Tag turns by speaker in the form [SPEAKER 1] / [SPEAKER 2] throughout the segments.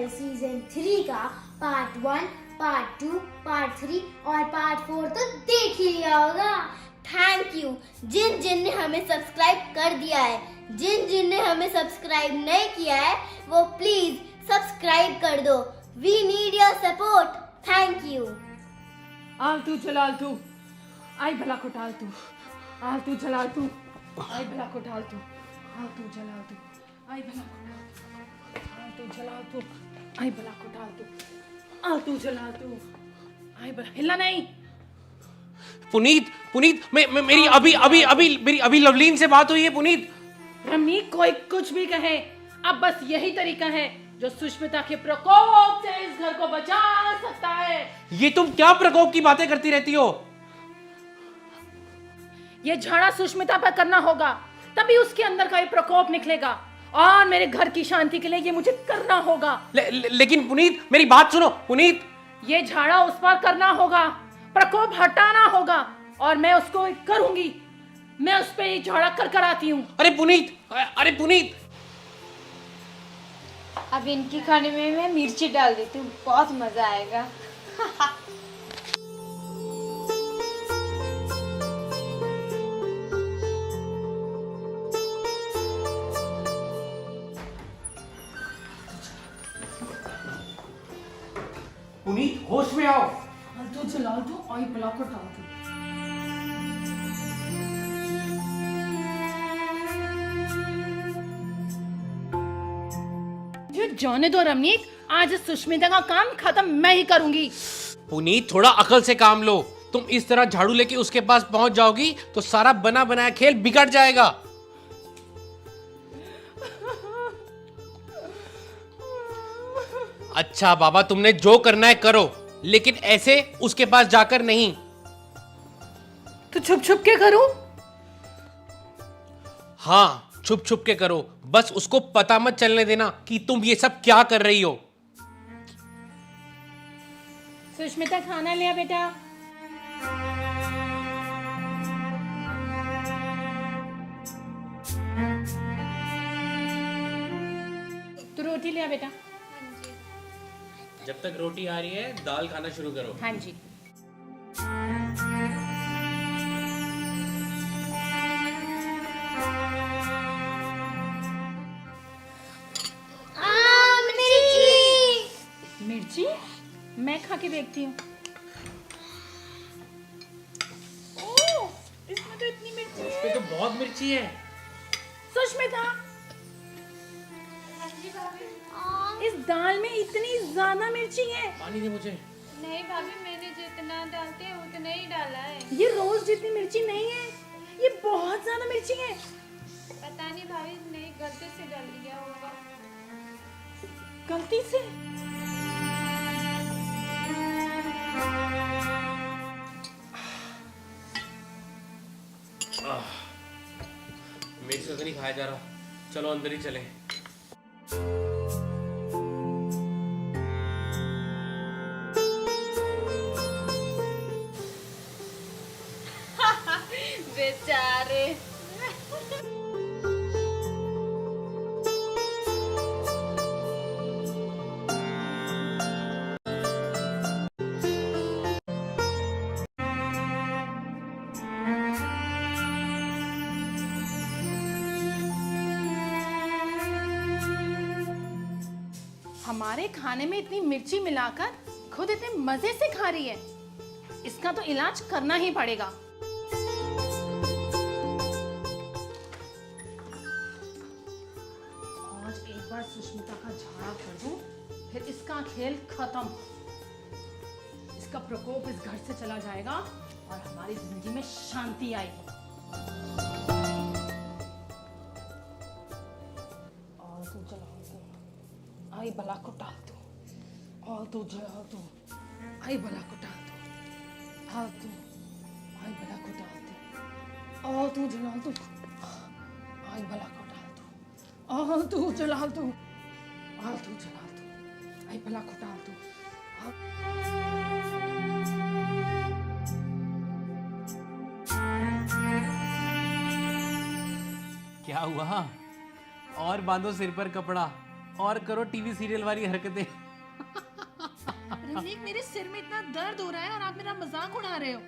[SPEAKER 1] Serial season 3 का part 1, part 2, part 3 और part 4 तो देख ही लिया होगा।
[SPEAKER 2] थैंक यू जिन जिन ने हमें सब्सक्राइब कर दिया है। जिन जिन ने हमें सब्सक्राइब नहीं किया है वो प्लीज सब्सक्राइब कर दो। We need your support. Thank you.
[SPEAKER 3] आलतू जलालतू आई भला को टालतू, आलतू जलालतू आई भला को टालतू, आलतू जलालतू आई भला को टालतू, आलतू जलालतू आई भला को टालतू, आलतू जलालतू आई भला। हिलना नहीं।
[SPEAKER 4] पुनीत पुनीत मेरी अभी लवलीन से बात हुई है पुनीत।
[SPEAKER 3] रमी कोई कुछ भी कहे, अब बस यही तरीका है जो सुष्मिता के प्रकोप से इस घर को बचा सकता है।
[SPEAKER 4] ये तुम क्या प्रकोप की बातें करती रहती हो?
[SPEAKER 3] ये झाड़ा सुष्मिता पर करना होगा, तभी उसके अंदर का ये प्रकोप निकलेगा और मेरे घर की शांति के लिए ये मुझे करना होगा।
[SPEAKER 4] लेकिन पुनीत मेरी बात सुनो पुनीत।
[SPEAKER 3] ये झाड़ा उस पर करना होगा, प्रकोप हटाना होगा और मैं उसको करूंगी। मैं उस पे झाड़ा कर आती हूँ।
[SPEAKER 4] अरे पुनीत
[SPEAKER 5] अब इनके खाने में मैं मिर्ची डाल देती हूँ, बहुत मजा आएगा।
[SPEAKER 4] पुनीत होश में आओ।
[SPEAKER 3] आलतू जलालतू आई भला को टालतू। जाने दो रमनीक, आज सुष्मिता का काम खत्म मैं ही करूंगी।
[SPEAKER 4] पुनीत थोड़ा अकल से काम लो। तुम इस तरह झाड़ू लेके उसके पास पहुंच जाओगी तो सारा बना बनाया खेल बिगड़ जाएगा। अच्छा बाबा तुमने जो करना है करो, लेकिन ऐसे उसके पास जाकर नहीं।
[SPEAKER 3] तो छुप छुप के करूं?
[SPEAKER 4] हाँ छुप छुप के करो, बस उसको पता मत चलने देना कि तुम ये सब क्या कर रही हो।
[SPEAKER 3] सुष्मिता खाना लिया बेटा। तो रोटी लिया बेटा।
[SPEAKER 4] जब तक रोटी आ रही है दाल खाना शुरू करो।
[SPEAKER 3] हाँ जी। मिर्ची मैं खा के देखती हूँ। इसमें तो इतनी मिर्ची है।
[SPEAKER 4] इसमें तो बहुत मिर्ची है।
[SPEAKER 3] सुष्मिता इस दाल में इतनी ज्यादा मिर्ची है।
[SPEAKER 4] पानी दे मुझे।
[SPEAKER 5] नहीं भाभी, मैंने जितना डालते हैं उतना ही डाला है।
[SPEAKER 3] ये रोज जितनी मिर्ची नहीं है, ये बहुत ज्यादा मिर्ची है।
[SPEAKER 5] पता नहीं भाभी, नहीं गलती से डाल दिया होगा।
[SPEAKER 3] गलती से?
[SPEAKER 4] मेरे से तो नहीं खाया जा रहा, चलो अंदर ही चलें।
[SPEAKER 5] बेचारे।
[SPEAKER 3] हमारे खाने में इतनी मिर्ची मिलाकर खुद इतने मजे से खा रही है, इसका तो इलाज करना ही पड़ेगा। आज एक बार सुष्मिता का झाड़ा कर दूं, फिर इसका खेल खत्म। इसका प्रकोप इस घर से चला जाएगा और हमारी जिंदगी में शांति आएगी। और तू चला आई भला को टाल दो, और तू जला दो आई भला को टाल दो, और तू आई भला को टाल दो, और तू जला दो आई भला को टाल दो, और तू जला दो, और तू जला दो आई भला को टाल दो।
[SPEAKER 4] क्या हुआ? और बांधो सिर पर कपड़ा, और करो टीवी सीरियल वाली हरकतें।
[SPEAKER 3] रमनीक, मेरे सिर में इतना दर्द हो रहा है और आप मेरा मजाक उड़ा रहे हो।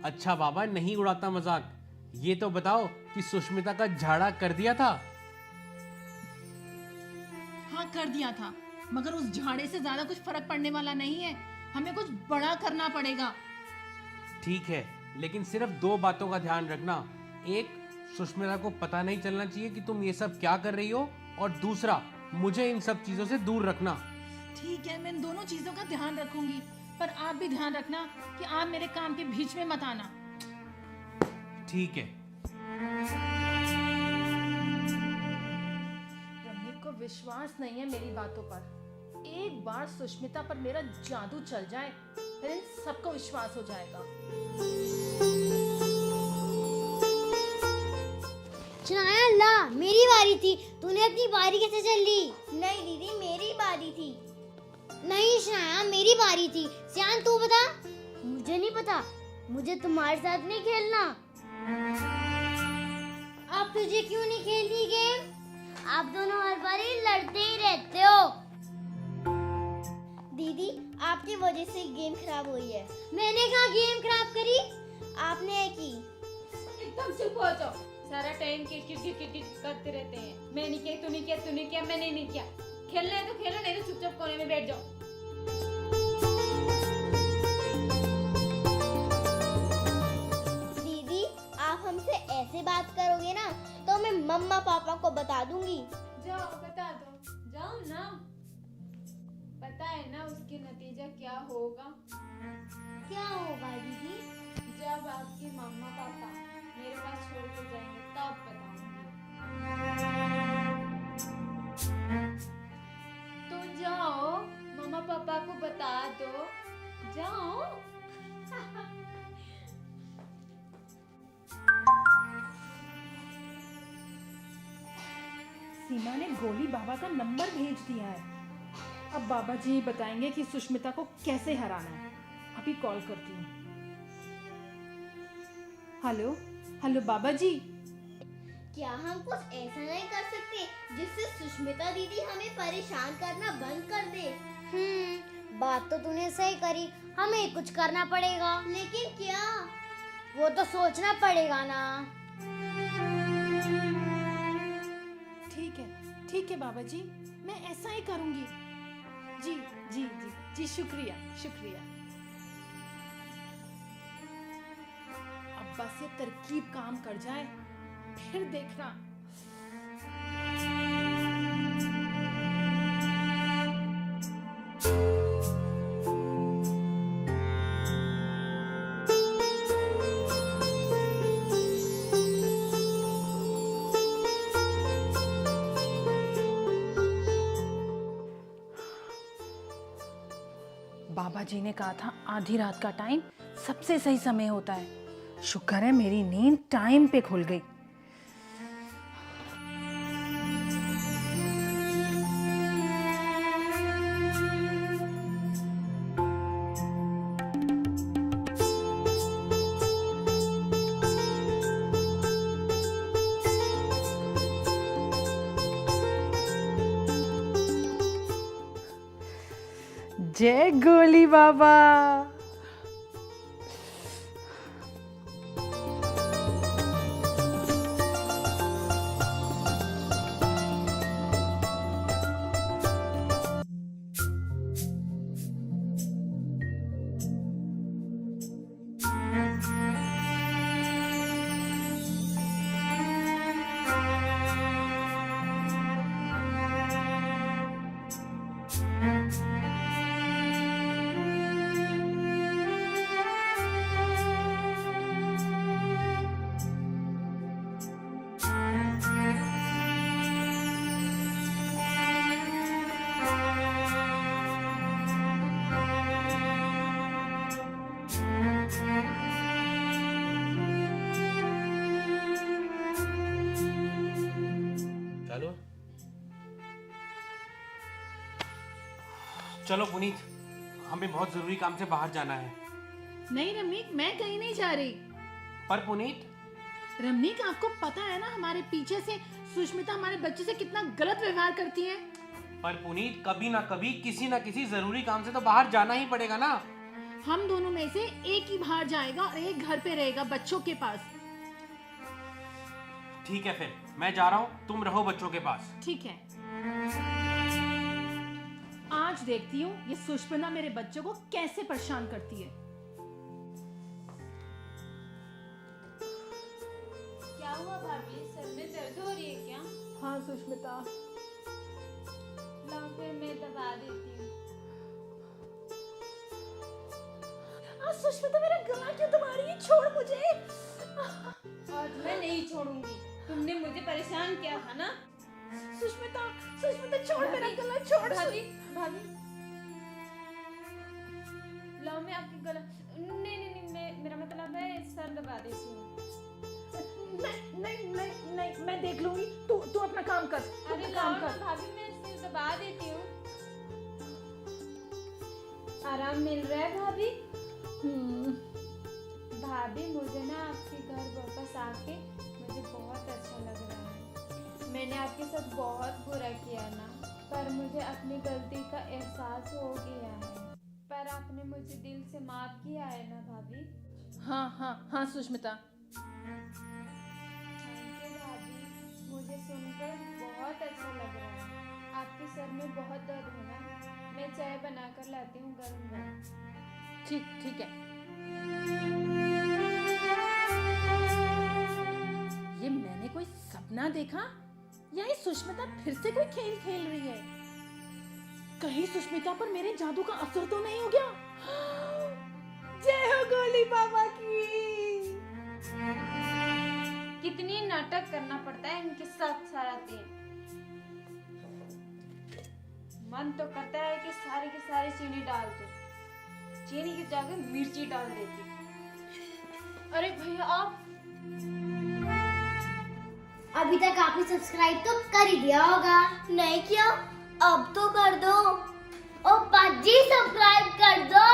[SPEAKER 4] अच्छा बाबा, नहीं उड़ाता मजाक। ये तो बताओ कि सुष्मिता का झाड़ा कर दिया था?
[SPEAKER 3] हाँ, कर दिया था, मगर उस झाड़े से ज्यादा कुछ फर्क पड़ने वाला नहीं है। हमें कुछ बड़ा करना पड़ेगा।
[SPEAKER 4] ठीक है, लेकिन सिर्फ 2 बातों का ध्यान रखना। एक, सुष्मिता को पता नहीं चलना चाहिए कि तुम ये सब क्या कर रही हो, और दूसरा, मुझे इन सब चीजों से दूर रखना।
[SPEAKER 3] ठीक है, मैं इन दोनों चीजों का ध्यान रखूंगी, पर आप भी ध्यान रखना कि आप मेरे काम के बीच में मत आना।
[SPEAKER 4] ठीक है।
[SPEAKER 3] रमनीक को विश्वास नहीं है मेरी बातों पर। एक बार सुष्मिता पर मेरा जादू चल जाए, फिर इन सबको विश्वास हो जाएगा।
[SPEAKER 1] शनाया ला, मेरी बारी थी, तूने अपनी बारी कैसे चल ली?
[SPEAKER 2] नहीं दीदी, मेरी बारी थी।
[SPEAKER 1] नहीं शनाया, मेरी बारी थी। सियान तू बता। मुझे नहीं पता, मुझे तुम्हारे साथ नहीं खेलना। अब तुझे क्यों नहीं खेलनी गेम? आप दोनों हर बारी लड़ते ही रहते हो।
[SPEAKER 2] दीदी, आपकी वजह से गेम खराब हुई है।
[SPEAKER 1] मैंने कहा गेम खराब करी?
[SPEAKER 2] आपने की।
[SPEAKER 5] एकदम चुप हो जाओ, सारा टाइम किट करते रहते हैं। मैं नहीं किया, तू नहीं किया, तू नहीं किया, मैंने नहीं किया। खेलना है तो खेलो, नहीं तो चुपचाप कोने में बैठ जाओ।
[SPEAKER 2] दीदी, आप हमसे ऐसे बात करोगे ना तो मैं मम्मा पापा को बता दूंगी।
[SPEAKER 5] जाओ, बता दो, जाओ ना। पता है ना उसके नतीजा क्या होगा?
[SPEAKER 1] क्या होगा दीदी?
[SPEAKER 5] जब आपके मम्मा पापा मेरे पास छोड़ कर जाएंगे तब बताऊंगी। तो जाओ, मम्मा पापा को बता दो, जाओ।
[SPEAKER 3] सीमा ने गोली बाबा का नंबर भेज दिया है। अब बाबा जी बताएंगे कि सुष्मिता को कैसे हराना है। अभी कॉल करती हूँ। हेलो हेलो बाबा जी।
[SPEAKER 2] क्या हम कुछ ऐसा नहीं कर सकते जिससे सुष्मिता दीदी हमें परेशान करना बंद कर दे?
[SPEAKER 1] बात तो तूने सही करी, हमें कुछ करना पड़ेगा।
[SPEAKER 2] लेकिन क्या?
[SPEAKER 1] वो तो सोचना पड़ेगा ना।
[SPEAKER 3] ठीक है बाबा जी, मैं ऐसा ही करूंगी। जी जी जी जी, शुक्रिया शुक्रिया। अब बस ये तरकीब काम कर जाए, फिर देखना। बाबा जी ने कहा था आधी रात का टाइम सबसे सही समय होता है। शुक्र है मेरी नींद टाइम पे खुल गई। जय गोली बाबा।
[SPEAKER 4] चलो चलो पुनीत, हमें बहुत जरूरी काम से बाहर जाना है।
[SPEAKER 3] नहीं रमनीक, मैं कहीं नहीं जा रही।
[SPEAKER 4] पर पुनीत,
[SPEAKER 3] रमनीक, आपको पता है ना हमारे पीछे से सुष्मिता हमारे बच्चे से कितना गलत व्यवहार करती है।
[SPEAKER 4] पर पुनीत, कभी ना कभी किसी ना किसी जरूरी काम से तो बाहर जाना ही पड़ेगा ना।
[SPEAKER 3] हम दोनों में से एक ही बाहर जाएगा और एक घर पे रहेगा बच्चों के पास।
[SPEAKER 4] ठीक है, फिर मैं जा रहा हूँ, तुम रहो बच्चों के पास।
[SPEAKER 3] ठीक है। आज देखती हूँ ये सुष्मिता मेरे बच्चों को कैसे परेशान करती है।
[SPEAKER 5] क्या हुआ भाभी, सर में दर्द हो रही है क्या?
[SPEAKER 3] हाँ सुष्मिता।
[SPEAKER 5] लाओ फिर मैं दबा देती हूँ।
[SPEAKER 3] सुष्मिता मेरा गला क्यों दबा रही है? छोड़ मुझे।
[SPEAKER 5] आज मैं नहीं छोड़ूंगी, तुमने मुझे परेशान किया था ना।
[SPEAKER 3] सुष्मिता, सुष्मिता छोड़ मेरा गला, छोड़।
[SPEAKER 5] भाभी, भाभी, लाओ मैं आपकी गला, नहीं नहीं नहीं, मेरा मतलब है सर दबा देती हूँ।
[SPEAKER 3] नहीं नहीं नहीं नहीं, मैं देख लूंगी। तू अपना काम कर।
[SPEAKER 5] अरे लाओ ना भाभी, मैं सिर दबा देती हूँ। आराम मिल रहा है भाभी? भाभी, मुझे ना आपके घर वापस आके मुझे बहुत अच्छा लग रहा है। मैंने आपके साथ बहुत बुरा किया ना, पर मुझे अपनी गलती का एहसास हो गया है। पर आपने मुझे दिल से माफ किया है ना भाभी?
[SPEAKER 3] हाँ हाँ हाँ सुष्मिता।
[SPEAKER 5] थैंक यू भाभी, मुझे सुनकर बहुत अच्छा लग रहा है। आपके सर में बहुत दर्द है ना? मैं चाय बनाकर लाती हूँ गर्म गर्म।
[SPEAKER 3] ठीक है। ये मैंने कोई सपना देखा या ये सुष्मिता फिर से कोई खेल खेल रही है? कहीं सुष्मिता पर मेरे जादू का असर तो नहीं हो गया? जय हो गोली बाबा की।
[SPEAKER 5] कितनी नाटक करना पड़ता है इनके साथ सारा दिन। मन तो करता है कि सारी की सारी चीनी डाल दो, चीनी की जगह मिर्ची डाल देती। अरे भैया आप,
[SPEAKER 2] अभी तक आपने सब्सक्राइब तो कर ही दिया होगा। नहीं किया? अब तो कर दो। ओ पाजी, सब्सक्राइब कर दो।